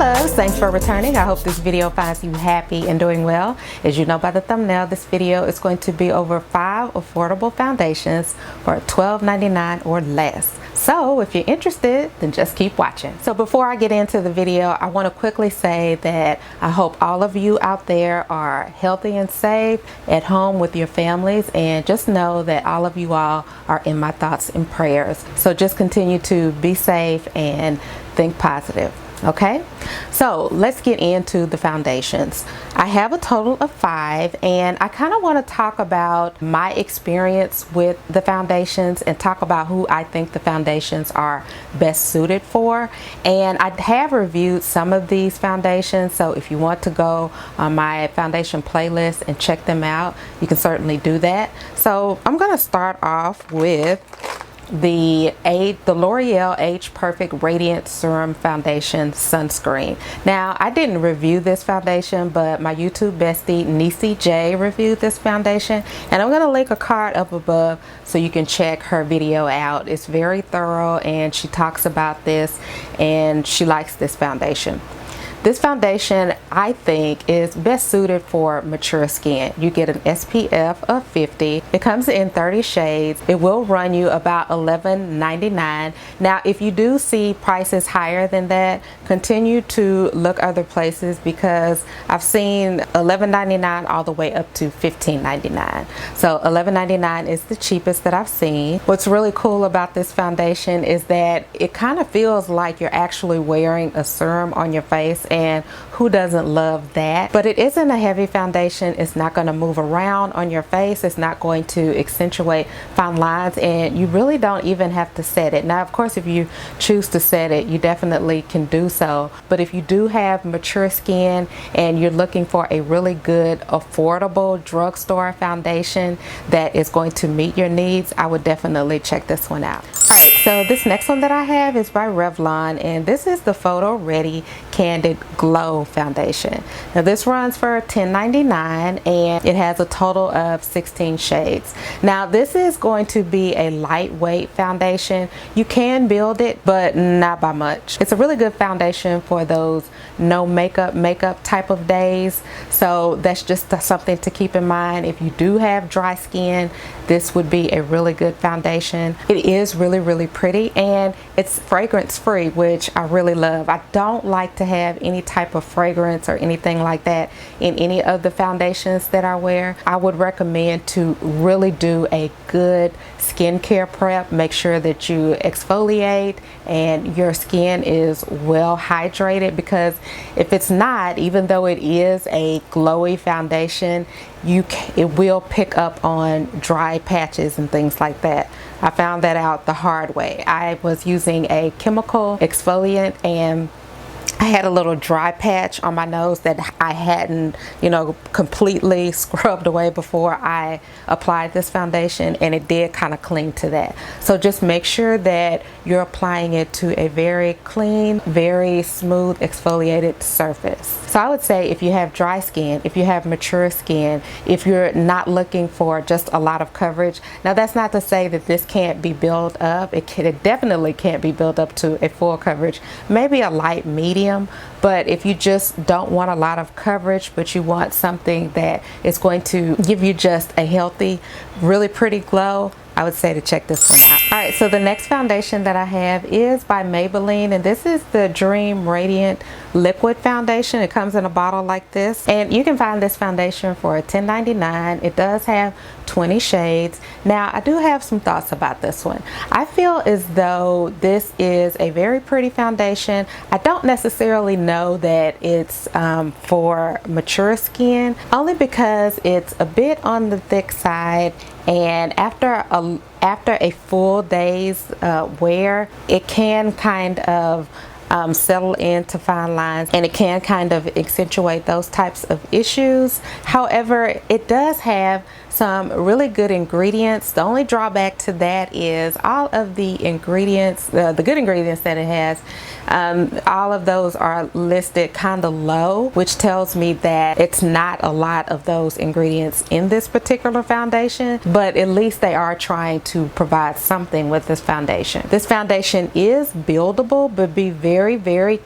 Hello, thanks for returning. I hope this video finds you happy and doing well. As you know by the thumbnail, this video is going to be over 5 affordable foundations for $12.99 or less. So if you're interested, then just keep watching. So before I get into the video, I want to quickly say that I hope all of you out there are healthy and safe at home with your families, and just know that all of you all are in my thoughts and prayers. So just continue to be safe and think positive. Okay, so let's get into the foundations. I have a total of 5, and I kind of want to talk about my experience with the foundations and talk about who I think the foundations are best suited for. And I have reviewed some of these foundations, so if you want to go on my foundation playlist and check them out, you can certainly do that. So I'm going to start off with the Loreal Age Perfect Radiant Serum Foundation Sunscreen. Now, I didn't review this foundation, but my YouTube bestie NeeCJae reviewed this foundation, and I'm going to link a card up above so you can check her video out. It's very thorough, and she talks about this, and she likes this foundation. This foundation, I think, is best suited for mature skin. You get an SPF of 50. It comes in 30 shades. It will run you about $11.99. Now, if you do see prices higher than that, continue to look other places, because I've seen $11.99 all the way up to $15.99. So $11.99 is the cheapest that I've seen. What's really cool about this foundation is that it kind of feels like you're actually wearing a serum on your face, and who doesn't love that? But it isn't a heavy foundation. It's not going to move around on your face. It's not going to accentuate fine lines, and you really don't even have to set it. Now, of course, if you choose to set it, you definitely can do so. But if you do have mature skin and you're looking for a really good, affordable drugstore foundation that is going to meet your needs, I would definitely check this one out. Alright, so this next one that I have is by Revlon, and this is the PhotoReady Candid Glow Foundation. Now, this runs for $10.99, and it has a total of 16 shades. Now, this is going to be a lightweight foundation. You can build it, but not by much. It's a really good foundation for those no makeup type of days. So that's just something to keep in mind. If you do have dry skin, this would be a really good foundation. It is really pretty, and it's fragrance free, which I really love. I don't like to have any type of fragrance or anything like that in any of the foundations that I wear. I would recommend to really do a good skincare prep. Make sure that you exfoliate and your skin is well hydrated, because if it's not, even though it is a glowy foundation, it will pick up on dry patches and things like that. I found that out the hard way. I was using a chemical exfoliant, and I had a little dry patch on my nose that I hadn't, completely scrubbed away before I applied this foundation, and it did kind of cling to that. So just make sure that you're applying it to a very clean, very smooth exfoliated surface. So I would say, if you have dry skin, if you have mature skin, if you're not looking for just a lot of coverage, now that's not to say that this can't be built up. It definitely can't be built up to a full coverage, maybe a light medium. But if you just don't want a lot of coverage, but you want something that is going to give you just a healthy, really pretty glow, I would say to check this one out. Alright, so the next foundation that I have is by Maybelline, and this is the Dream Radiant Liquid Foundation. It comes in a bottle like this, and you can find this foundation for $10.99. It does have 20 shades. Now, I do have some thoughts about this one. I feel as though this is a very pretty foundation. I don't necessarily know that it's for mature skin, only because it's a bit on the thick side, and after a full day's wear, it can kind of settle into fine lines, and it can kind of accentuate those types of issues. However, it does have some really good ingredients. The only drawback to that is all of the ingredients, the good ingredients that it has, all of those are listed kind of low, which tells me that it's not a lot of those ingredients in this particular foundation, but at least they are trying to provide something with this foundation. This foundation is buildable, but be very, very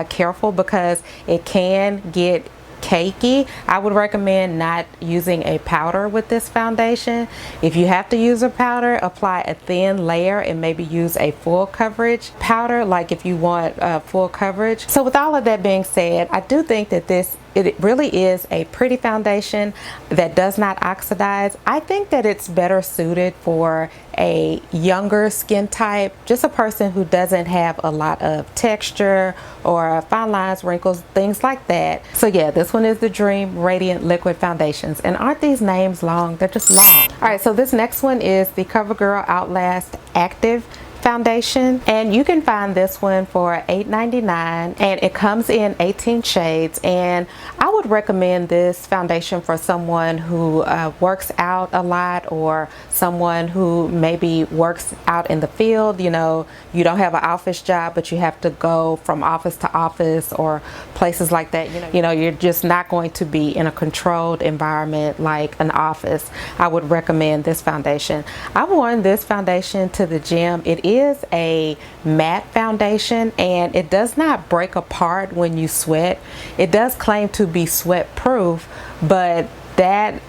careful because it can get cakey. I would recommend not using a powder with this foundation. If you have to use a powder, apply a thin layer and maybe use a full coverage powder, like if you want full coverage. So with all of that being said, I do think that it really is a pretty foundation that does not oxidize. I think that it's better suited for a younger skin type, just a person who doesn't have a lot of texture or fine lines, wrinkles, things like that. So yeah, this one is the Dream Radiant Liquid Foundations. And aren't these names long? They're just long. All right, so this next one is the CoverGirl Outlast Active Foundation, and you can find this one for $8.99, and it comes in 18 shades. And I would recommend this foundation for someone who works out a lot, or someone who maybe works out in the field. You know, you don't have an office job, but you have to go from office to office or places like that. You know, you're just not going to be in a controlled environment like an office. I would recommend this foundation. I've worn this foundation to the gym. It is a matte foundation, and it does not break apart when you sweat. It does claim to be sweat proof, but that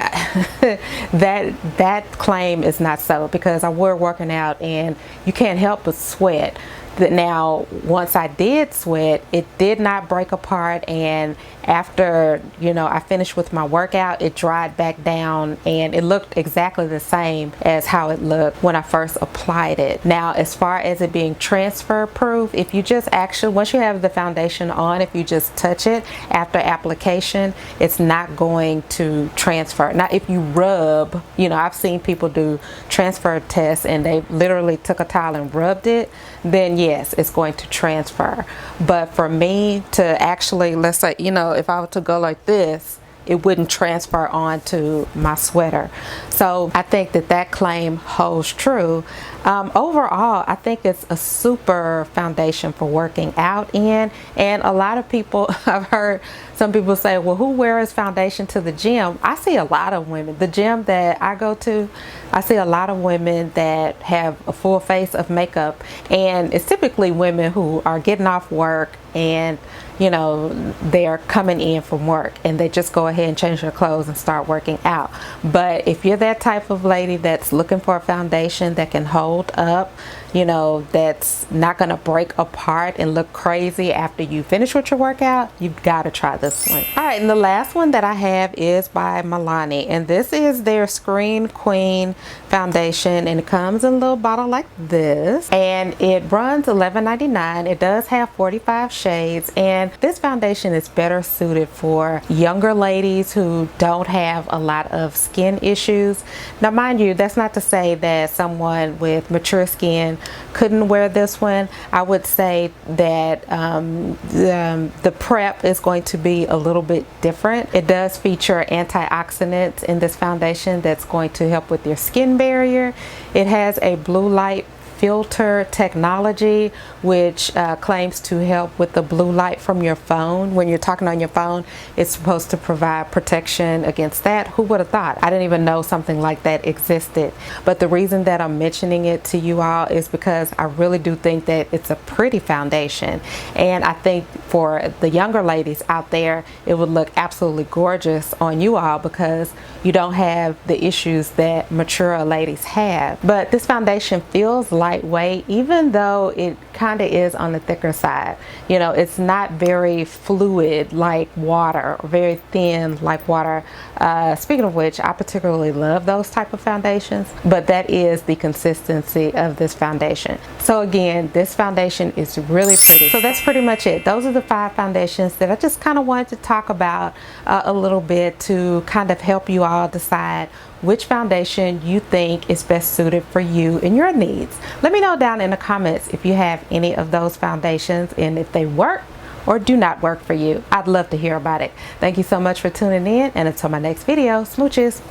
that claim is not so, because I were working out and you can't help but sweat. Now, once I did sweat, it did not break apart, and after, you know, I finished with my workout, it dried back down and it looked exactly the same as how it looked when I first applied it. Now, as far as it being transfer proof, if you just actually, once you have the foundation on, if you just touch it after application, it's not going to transfer. Now, if you rub, you know, I've seen people do transfer tests and they literally took a towel and rubbed it, then yes, it's going to transfer. But for me to actually, let's say, you know, if I were to go like this, it wouldn't transfer onto my sweater. So I think that that claim holds true. Overall, I think it's a super foundation for working out in. And a lot of people, I've heard some people say, well, who wears foundation to the gym? I see a lot of women. The gym that I go to, I see a lot of women that have a full face of makeup, and it's typically women who are getting off work and, you know, they're coming in from work and they just go ahead and change their clothes and start working out. But if you're that type of lady that's looking for a foundation that can hold up, you know, that's not gonna break apart and look crazy after you finish with your workout, you've got to try this one. All right, and the last one that I have is by Milani, and this is their Screen Queen foundation, and it comes in a little bottle like this, and it runs $11.99. It does have 45 shades, and this foundation is better suited for younger ladies who don't have a lot of skin issues. Now, mind you, that's not to say that someone with mature skin couldn't wear this one. I would say that the prep is going to be a little bit different. It does feature antioxidants in this foundation that's going to help with your skin barrier. It has a blue light filter technology, which claims to help with the blue light from your phone. When you're talking on your phone, it's supposed to provide protection against that. Who would have thought? I didn't even know something like that existed. But the reason that I'm mentioning it to you all is because I really do think that it's a pretty foundation, and I think for the younger ladies out there, it would look absolutely gorgeous on you all because you don't have the issues that mature ladies have. But this foundation feels lightweight, even though it kind of is on the thicker side. You know, it's not very fluid like water, or very thin like water. Speaking of which, I particularly love those type of foundations, but that is the consistency of this foundation. So again, this foundation is really pretty. So that's pretty much it. Those are the 5 foundations that I just kind of wanted to talk about a little bit to kind of help you all decide which foundation you think is best suited for you and your needs. Let me know down in the comments if you have any of those foundations and if they work or do not work for you. I'd love to hear about it. Thank you so much for tuning in, and until my next video, smooches.